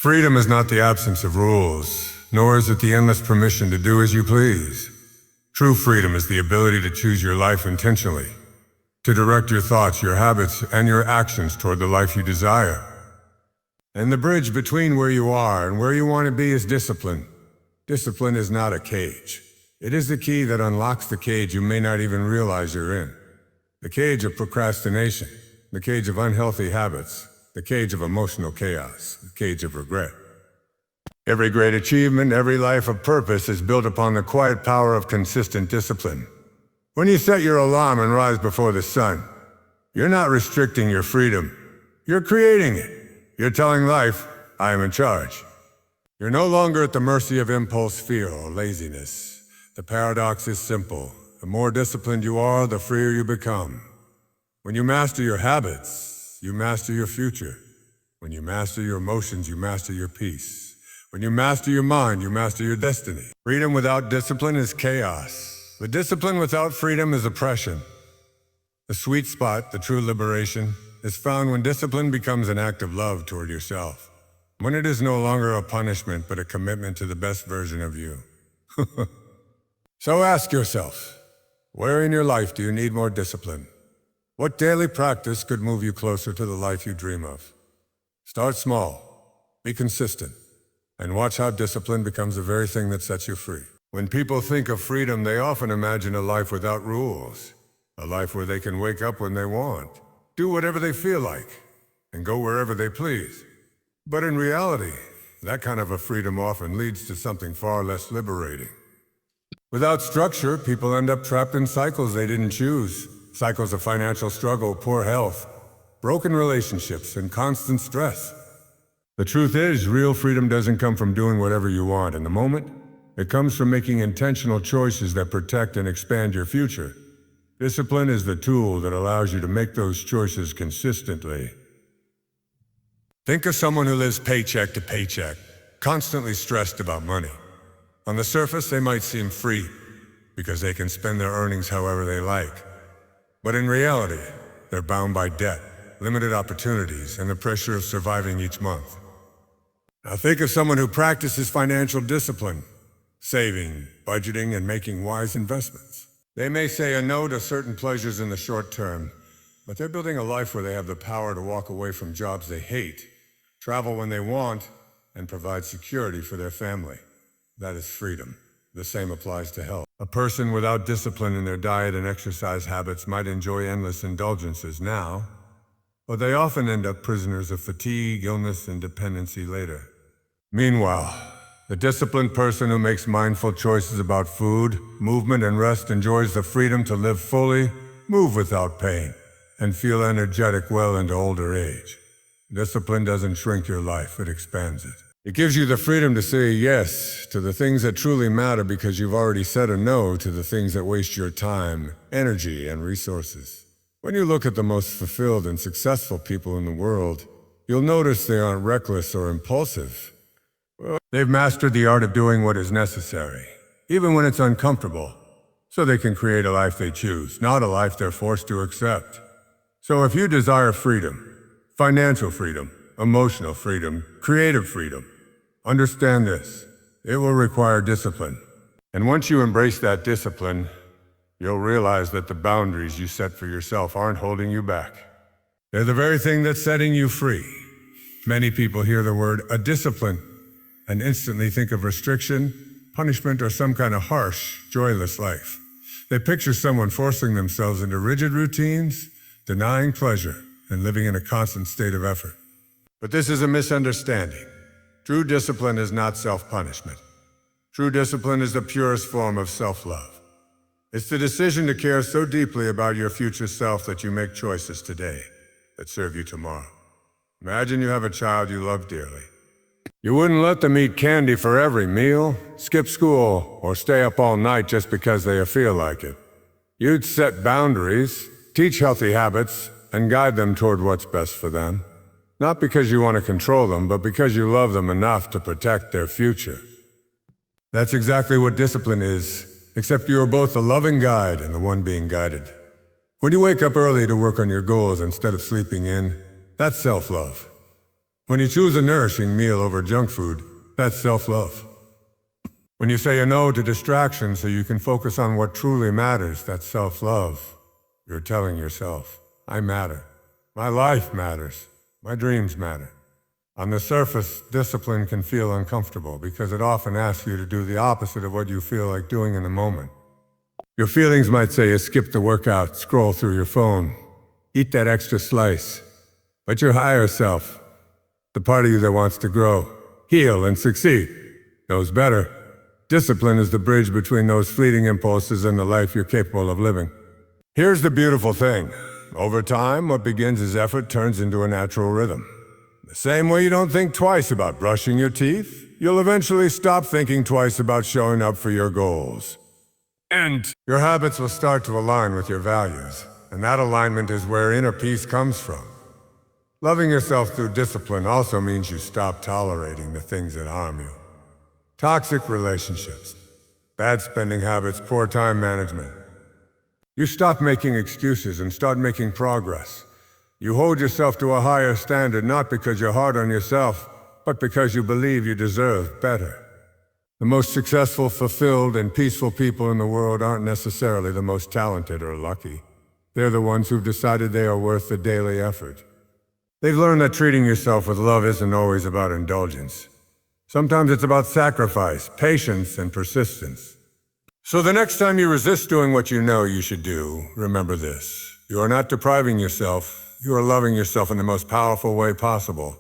Freedom is not the absence of rules, nor is it the endless permission to do as you please. True freedom is the ability to choose your life intentionally, to direct your thoughts, your habits, and your actions toward the life you desire. And the bridge between where you are and where you want to be is discipline. Discipline is not a cage. It is the key that unlocks the cage you may not even realize you're in. The cage of procrastination, the cage of unhealthy habits, the cage of emotional chaos, the cage of regret. Every great achievement, every life of purpose is built upon the quiet power of consistent discipline. When you set your alarm and rise before the sun, you're not restricting your freedom. You're creating it. You're telling life, I am in charge. You're no longer at the mercy of impulse, fear, or laziness. The paradox is simple. The more disciplined you are, the freer you become. When you master your habits, you master your future. When you master your emotions, you master your peace. When you master your mind, you master your destiny. Freedom without discipline is chaos. The discipline without freedom is oppression. The sweet spot, the true liberation, is found when discipline becomes an act of love toward yourself. When it is no longer a punishment, but a commitment to the best version of you. So ask yourself, where in your life do you need more discipline? What daily practice could move you closer to the life you dream of? Start small, be consistent, and watch how discipline becomes the very thing that sets you free. When people think of freedom, they often imagine a life without rules, a life where they can wake up when they want, do whatever they feel like, and go wherever they please. But in reality, that kind of a freedom often leads to something far less liberating. Without structure, people end up trapped in cycles they didn't choose. Cycles of financial struggle, poor health, broken relationships, and constant stress. The truth is, real freedom doesn't come from doing whatever you want in the moment. It comes from making intentional choices that protect and expand your future. Discipline is the tool that allows you to make those choices consistently. Think of someone who lives paycheck to paycheck, constantly stressed about money. On the surface, they might seem free because they can spend their earnings however they like. But in reality, they're bound by debt, limited opportunities, and the pressure of surviving each month. Now think of someone who practices financial discipline, saving, budgeting, and making wise investments. They may say a no to certain pleasures in the short term, but they're building a life where they have the power to walk away from jobs they hate, travel when they want, and provide security for their family. That is freedom. The same applies to health. A person without discipline in their diet and exercise habits might enjoy endless indulgences now, but they often end up prisoners of fatigue, illness, and dependency later. Meanwhile, the disciplined person who makes mindful choices about food, movement, and rest enjoys the freedom to live fully, move without pain, and feel energetic well into older age. Discipline doesn't shrink your life, it expands it. It gives you the freedom to say yes to the things that truly matter because you've already said a no to the things that waste your time, energy, and resources. When you look at the most fulfilled and successful people in the world, you'll notice they aren't reckless or impulsive. Well, they've mastered the art of doing what is necessary, even when it's uncomfortable, so they can create a life they choose, not a life they're forced to accept. So if you desire freedom, financial freedom, emotional freedom, creative freedom, understand this, it will require discipline. And once you embrace that discipline, you'll realize that the boundaries you set for yourself aren't holding you back. They're the very thing that's setting you free. Many people hear the word a discipline and instantly think of restriction, punishment, or some kind of harsh, joyless life. They picture someone forcing themselves into rigid routines, denying pleasure, and living in a constant state of effort. But this is a misunderstanding. True discipline is not self-punishment. True discipline is the purest form of self-love. It's the decision to care so deeply about your future self that you make choices today that serve you tomorrow. Imagine you have a child you love dearly. You wouldn't let them eat candy for every meal, skip school, or stay up all night just because they feel like it. You'd set boundaries, teach healthy habits, and guide them toward what's best for them. Not because you want to control them, but because you love them enough to protect their future. That's exactly what discipline is, except you are both the loving guide and the one being guided. When you wake up early to work on your goals instead of sleeping in, that's self-love. When you choose a nourishing meal over junk food, that's self-love. When you say a no to distractions so you can focus on what truly matters, that's self-love. You're telling yourself, I matter. My life matters. My dreams matter. On the surface, discipline can feel uncomfortable because it often asks you to do the opposite of what you feel like doing in the moment. Your feelings might say you skip the workout, scroll through your phone, eat that extra slice. But your higher self, the part of you that wants to grow, heal, and succeed, knows better. Discipline is the bridge between those fleeting impulses and the life you're capable of living. Here's the beautiful thing. Over time, what begins as effort turns into a natural rhythm. The same way you don't think twice about brushing your teeth, you'll eventually stop thinking twice about showing up for your goals. And your habits will start to align with your values, and that alignment is where inner peace comes from. Loving yourself through discipline also means you stop tolerating the things that harm you. Toxic relationships, bad spending habits, poor time management. You stop making excuses and start making progress. You hold yourself to a higher standard not because you're hard on yourself, but because you believe you deserve better. The most successful, fulfilled, and peaceful people in the world aren't necessarily the most talented or lucky. They're the ones who've decided they are worth the daily effort. They've learned that treating yourself with love isn't always about indulgence. Sometimes it's about sacrifice, patience, and persistence. So the next time you resist doing what you know you should do, remember this. You are not depriving yourself. You are loving yourself in the most powerful way possible.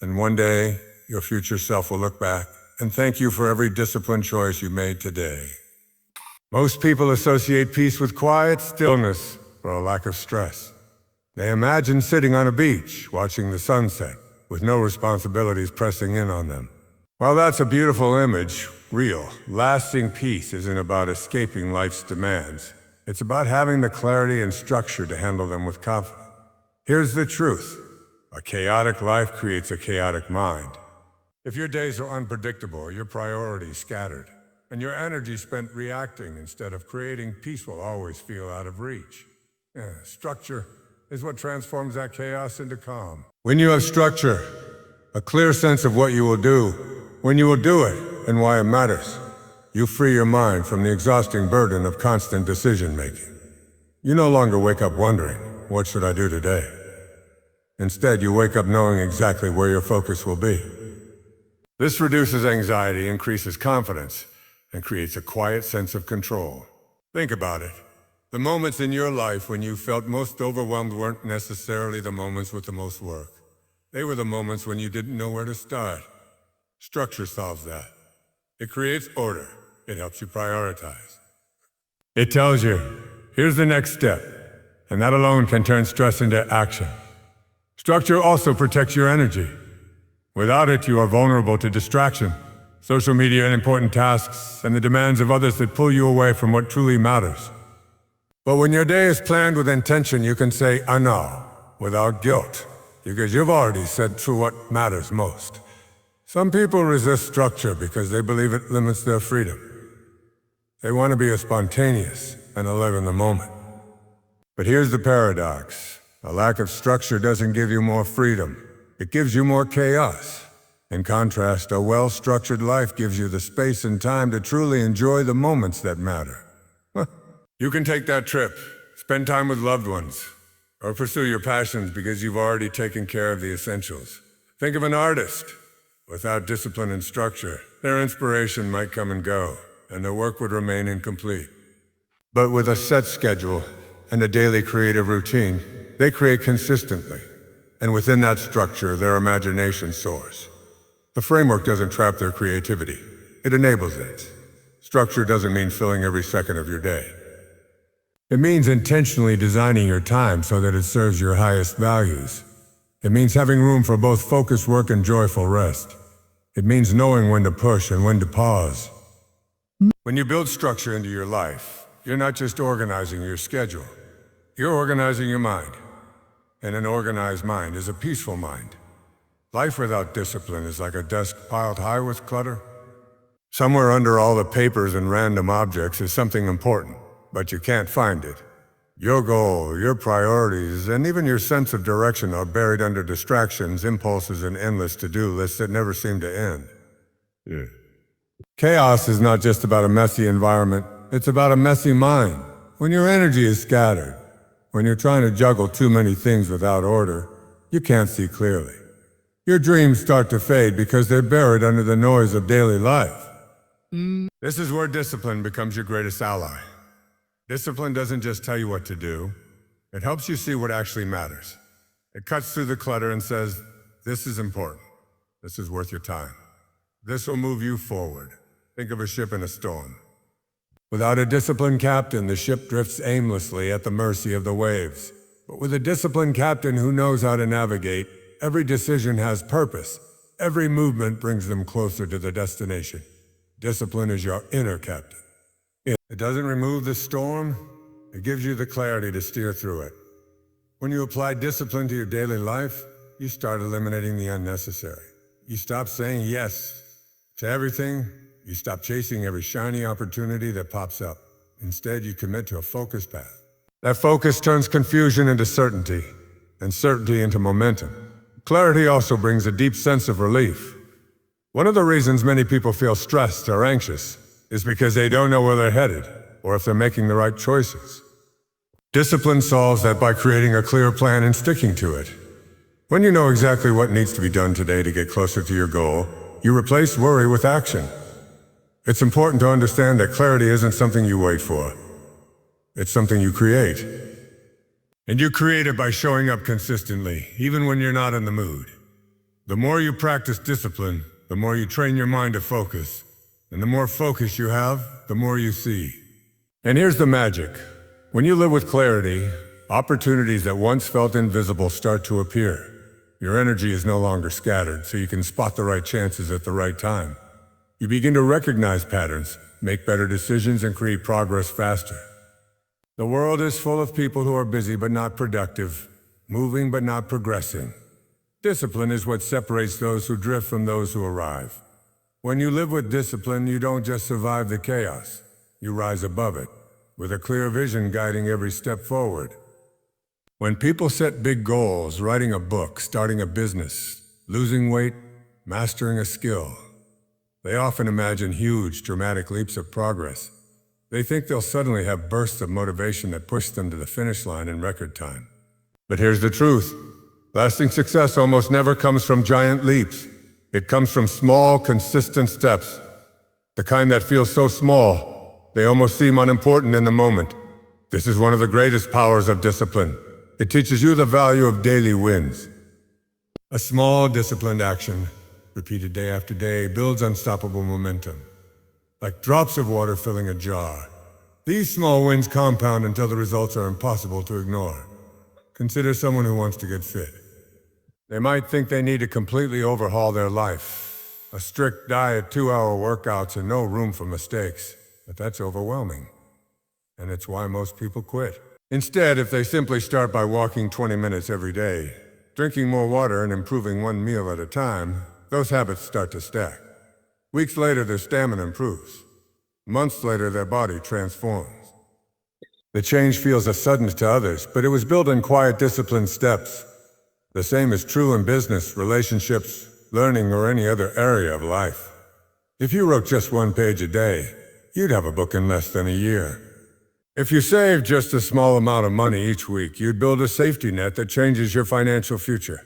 And one day, your future self will look back and thank you for every disciplined choice you made today. Most people associate peace with quiet, stillness, or a lack of stress. They imagine sitting on a beach, watching the sunset, with no responsibilities pressing in on them. While that's a beautiful image, real, lasting peace isn't about escaping life's demands. It's about having the clarity and structure to handle them with confidence. Here's the truth. A chaotic life creates a chaotic mind. If your days are unpredictable, your priorities scattered, and your energy spent reacting instead of creating, peace will always feel out of reach. Structure is what transforms that chaos into calm. When you have structure, a clear sense of what you will do, when you will do it, and why it matters, you free your mind from the exhausting burden of constant decision-making. You no longer wake up wondering, what should I do today? Instead, you wake up knowing exactly where your focus will be. This reduces anxiety, increases confidence, and creates a quiet sense of control. Think about it. The moments in your life when you felt most overwhelmed weren't necessarily the moments with the most work. They were the moments when you didn't know where to start. Structure solves that. It creates order. It helps you prioritize. It tells you, here's the next step, and that alone can turn stress into action. Structure also protects your energy. Without it, you are vulnerable to distraction, social media and important tasks, and the demands of others that pull you away from what truly matters. But when your day is planned with intention, you can say, I know, without guilt, because you've already said true what matters most. Some people resist structure because they believe it limits their freedom. They want to be spontaneous and live in the moment. But here's the paradox. A lack of structure doesn't give you more freedom. It gives you more chaos. In contrast, a well-structured life gives you the space and time to truly enjoy the moments that matter. You can take that trip, spend time with loved ones, or pursue your passions because you've already taken care of the essentials. Think of an artist. Without discipline and structure, their inspiration might come and go, and their work would remain incomplete. But with a set schedule and a daily creative routine, they create consistently. And within that structure, their imagination soars. The framework doesn't trap their creativity. It enables it. Structure doesn't mean filling every second of your day. It means intentionally designing your time so that it serves your highest values. It means having room for both focused work and joyful rest. It means knowing when to push and when to pause. When you build structure into your life, you're not just organizing your schedule. You're organizing your mind. And an organized mind is a peaceful mind. Life without discipline is like a desk piled high with clutter. Somewhere under all the papers and random objects is something important, but you can't find it. Your goal, your priorities, and even your sense of direction are buried under distractions, impulses, and endless to-do lists that never seem to end. Yeah. Chaos is not just about a messy environment, it's about a messy mind. When your energy is scattered, when you're trying to juggle too many things without order, you can't see clearly. Your dreams start to fade because they're buried under the noise of daily life. This is where discipline becomes your greatest ally. Discipline doesn't just tell you what to do, it helps you see what actually matters. It cuts through the clutter and says, this is important. This is worth your time. This will move you forward. Think of a ship in a storm. Without a disciplined captain, the ship drifts aimlessly at the mercy of the waves. But with a disciplined captain who knows how to navigate, every decision has purpose. Every movement brings them closer to the destination. Discipline is your inner captain. It doesn't remove the storm, it gives you the clarity to steer through it. When you apply discipline to your daily life, you start eliminating the unnecessary. You stop saying yes to everything. You stop chasing every shiny opportunity that pops up. Instead, you commit to a focused path. That focus turns confusion into certainty, and certainty into momentum. Clarity also brings a deep sense of relief. One of the reasons many people feel stressed or anxious is because they don't know where they're headed, or if they're making the right choices. Discipline solves that by creating a clear plan and sticking to it. When you know exactly what needs to be done today to get closer to your goal, you replace worry with action. It's important to understand that clarity isn't something you wait for. It's something you create. And you create it by showing up consistently, even when you're not in the mood. The more you practice discipline, the more you train your mind to focus. And the more focus you have, the more you see. And here's the magic. When you live with clarity, opportunities that once felt invisible start to appear. Your energy is no longer scattered, so you can spot the right chances at the right time. You begin to recognize patterns, make better decisions, and create progress faster. The world is full of people who are busy but not productive, moving but not progressing. Discipline is what separates those who drift from those who arrive. When you live with discipline, you don't just survive the chaos. You rise above it, with a clear vision guiding every step forward. When people set big goals, writing a book, starting a business, losing weight, mastering a skill, they often imagine huge, dramatic leaps of progress. They think they'll suddenly have bursts of motivation that push them to the finish line in record time. But here's the truth. Lasting success almost never comes from giant leaps. It comes from small, consistent steps. The kind that feel so small, they almost seem unimportant in the moment. This is one of the greatest powers of discipline. It teaches you the value of daily wins. A small, disciplined action, repeated day after day, builds unstoppable momentum. Like drops of water filling a jar. These small wins compound until the results are impossible to ignore. Consider someone who wants to get fit. They might think they need to completely overhaul their life. A strict diet, 2-hour workouts, and no room for mistakes. But that's overwhelming. And it's why most people quit. Instead, if they simply start by walking 20 minutes every day, drinking more water and improving one meal at a time, those habits start to stack. Weeks later, their stamina improves. Months later, their body transforms. The change feels a sudden to others, but it was built in quiet, disciplined steps. The same is true in business, relationships, learning, or any other area of life. If you wrote just 1 page a day, you'd have a book in less than a year. If you saved just a small amount of money each week, you'd build a safety net that changes your financial future.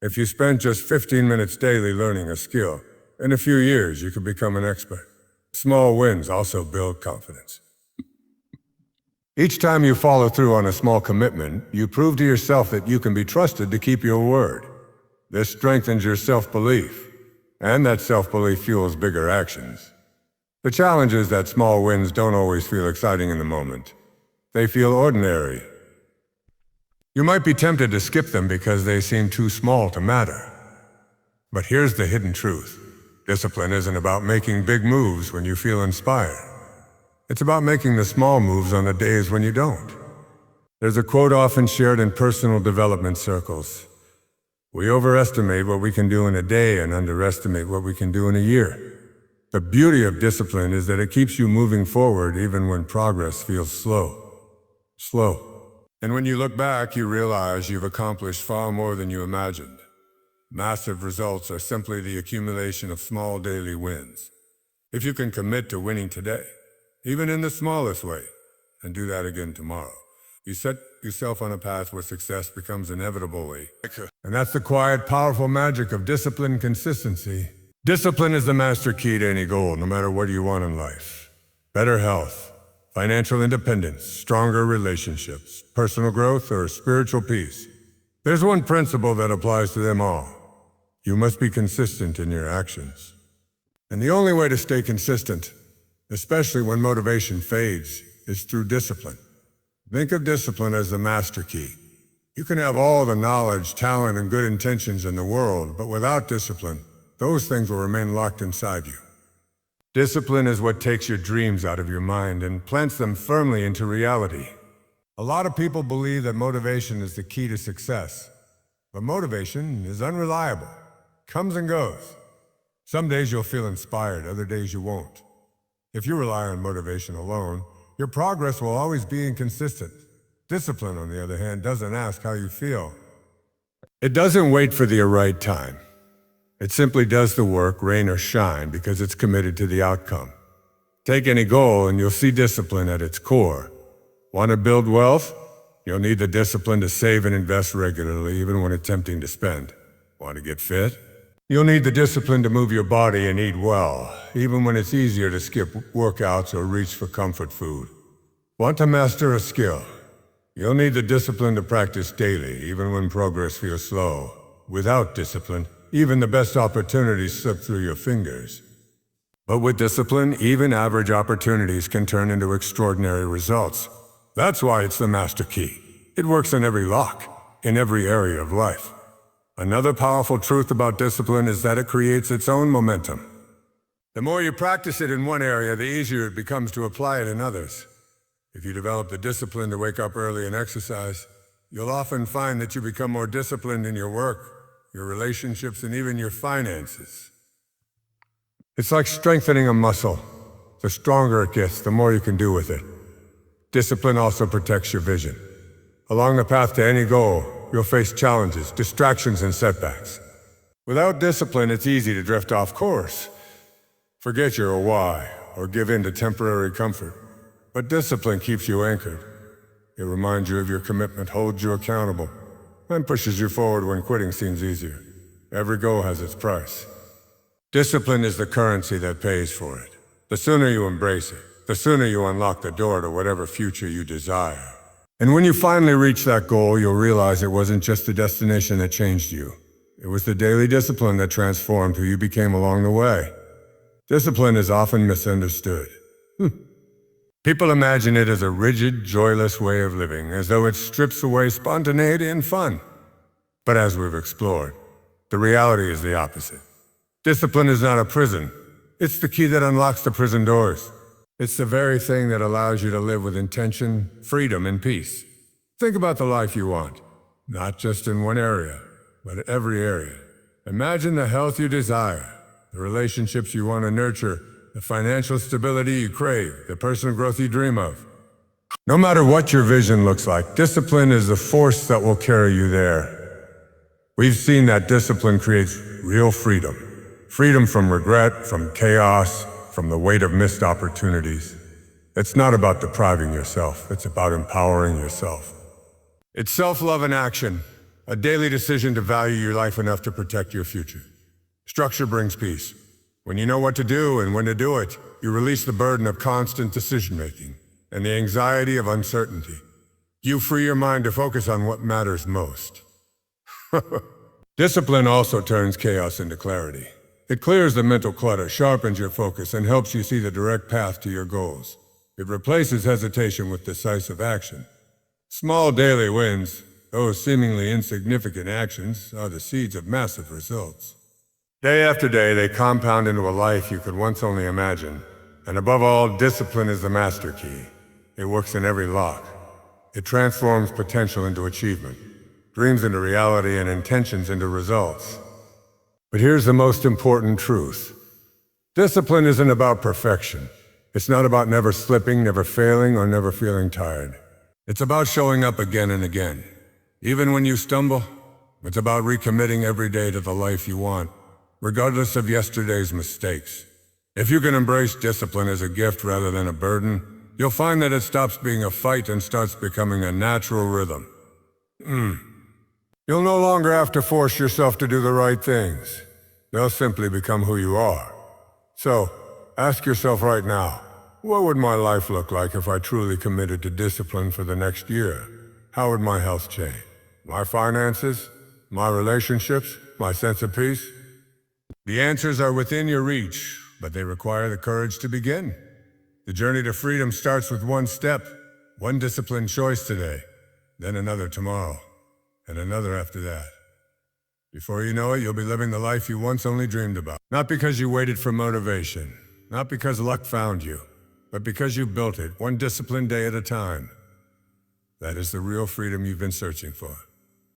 If you spent just 15 minutes daily learning a skill, in a few years you could become an expert. Small wins also build confidence. Each time you follow through on a small commitment, you prove to yourself that you can be trusted to keep your word. This strengthens your self-belief, and that self-belief fuels bigger actions. The challenge is that small wins don't always feel exciting in the moment. They feel ordinary. You might be tempted to skip them because they seem too small to matter. But here's the hidden truth. Discipline isn't about making big moves when you feel inspired. It's about making the small moves on the days when you don't. There's a quote often shared in personal development circles. We overestimate what we can do in a day and underestimate what we can do in a year. The beauty of discipline is that it keeps you moving forward even when progress feels slow. And when you look back, you realize you've accomplished far more than you imagined. Massive results are simply the accumulation of small daily wins. If you can commit to winning today, even in the smallest way, and do that again tomorrow, you set yourself on a path where success becomes inevitably. And that's the quiet, powerful magic of discipline and consistency. Discipline is the master key to any goal, no matter what you want in life. Better health, financial independence, stronger relationships, personal growth, or spiritual peace. There's one principle that applies to them all. You must be consistent in your actions. And the only way to stay consistent, especially when motivation fades, is through discipline. Think of discipline as the master key. You can have all the knowledge, talent, and good intentions in the world, but without discipline, those things will remain locked inside you. Discipline is what takes your dreams out of your mind and plants them firmly into reality. A lot of people believe that motivation is the key to success, but motivation is unreliable, comes and goes. Some days you'll feel inspired, other days you won't. If you rely on motivation alone, your progress will always be inconsistent. Discipline, on the other hand, doesn't ask how you feel. It doesn't wait for the right time. It simply does the work, rain or shine, because it's committed to the outcome. Take any goal and you'll see discipline at its core. Want to build wealth? You'll need the discipline to save and invest regularly, even when it's tempting to spend. Want to get fit? You'll need the discipline to move your body and eat well, even when it's easier to skip workouts or reach for comfort food. Want to master a skill? You'll need the discipline to practice daily, even when progress feels slow. Without discipline, even the best opportunities slip through your fingers. But with discipline, even average opportunities can turn into extraordinary results. That's why it's the master key. It works in every lock, in every area of life. Another powerful truth about discipline is that it creates its own momentum. The more you practice it in one area, the easier it becomes to apply it in others. If you develop the discipline to wake up early and exercise, you'll often find that you become more disciplined in your work, your relationships, and even your finances. It's like strengthening a muscle. The stronger it gets, the more you can do with it. Discipline also protects your vision. Along the path to any goal, you'll face challenges, distractions, and setbacks. Without discipline, it's easy to drift off course. Forget your why, or give in to temporary comfort. But discipline keeps you anchored. It reminds you of your commitment, holds you accountable, and pushes you forward when quitting seems easier. Every goal has its price. Discipline is the currency that pays for it. The sooner you embrace it, the sooner you unlock the door to whatever future you desire. And when you finally reach that goal, you'll realize it wasn't just the destination that changed you. It was the daily discipline that transformed who you became along the way. Discipline is often misunderstood. People imagine it as a rigid, joyless way of living, as though it strips away spontaneity and fun. But as we've explored, the reality is the opposite. Discipline is not a prison. It's the key that unlocks the prison doors. It's the very thing that allows you to live with intention, freedom, and peace. Think about the life you want, not just in one area, but every area. Imagine the health you desire, the relationships you want to nurture, the financial stability you crave, the personal growth you dream of. No matter what your vision looks like, discipline is the force that will carry you there. We've seen that discipline creates real freedom. Freedom from regret, from chaos, from the weight of missed opportunities. It's not about depriving yourself, it's about empowering yourself. It's self-love in action, a daily decision to value your life enough to protect your future. Structure brings peace. When you know what to do and when to do it, you release the burden of constant decision-making and the anxiety of uncertainty. You free your mind to focus on what matters most. Discipline also turns chaos into clarity. It clears the mental clutter, sharpens your focus, and helps you see the direct path to your goals. It replaces hesitation with decisive action. Small daily wins, those seemingly insignificant actions, are the seeds of massive results. Day after day, they compound into a life you could once only imagine. And above all, discipline is the master key. It works in every lock. It transforms potential into achievement, dreams into reality, and intentions into results. But here's the most important truth. Discipline isn't about perfection. It's not about never slipping, never failing, or never feeling tired. It's about showing up again and again. Even when you stumble, it's about recommitting every day to the life you want, regardless of yesterday's mistakes. If you can embrace discipline as a gift rather than a burden, you'll find that it stops being a fight and starts becoming a natural rhythm. You'll no longer have to force yourself to do the right things. They'll simply become who you are. So, ask yourself right now, what would my life look like if I truly committed to discipline for the next year? How would my health change? My finances? My relationships? My sense of peace? The answers are within your reach, but they require the courage to begin. The journey to freedom starts with one step, one disciplined choice today, then another tomorrow, and another after that. Before you know it, you'll be living the life you once only dreamed about. Not because you waited for motivation, not because luck found you, but because you built it one disciplined day at a time. That is the real freedom you've been searching for.